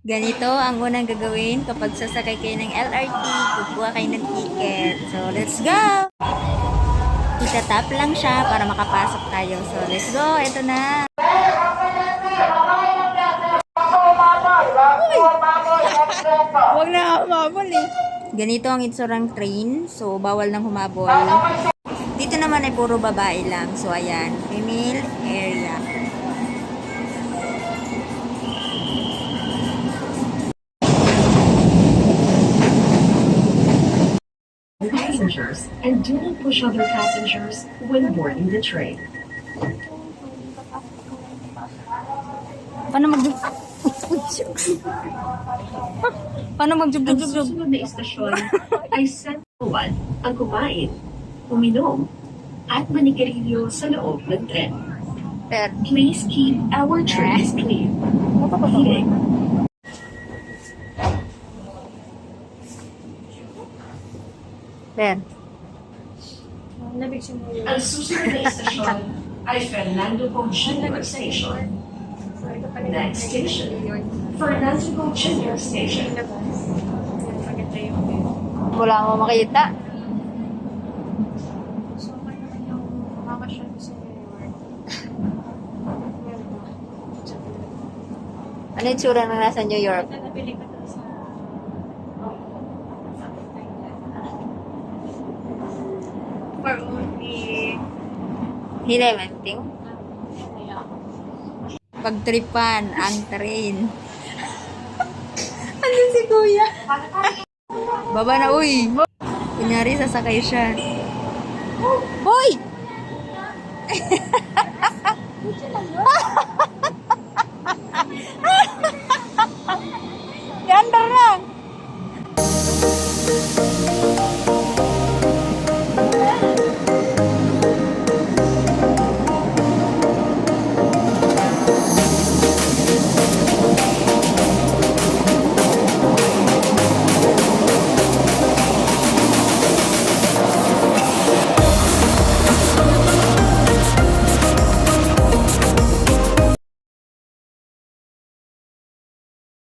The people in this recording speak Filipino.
Ganito ang unang gagawin kapag sasakay kayo ng LRT, kukuha kayo ng ticket. So, let's go! Itatap lang siya para makapasok tayo. So, let's go! Ito na! Huwag na humabol eh. Ganito ang itsurang train. So, bawal nang humabol. Dito naman ay puro babae lang. So, ayan. Female area. Passengers and do not push other passengers when boarding the train. Paano Paano Ang magjug-jug-jug? susunod na istasyon ay San Juan ang kumain, uminom, at manigarilyo sa loob ng tren. Please keep our trains clean. Heating. Per. Ang susunod na istasyon ay Fernando Po Jr. Station. Next station, Fernando Po Jr. Station. Wala mo makita. Ano yung tsura ng nasa New York? For only Hilementing? Pagtripan ang train. Ano si kuya? Baba na, uy! Kunyari, sasakay siya. Hoy!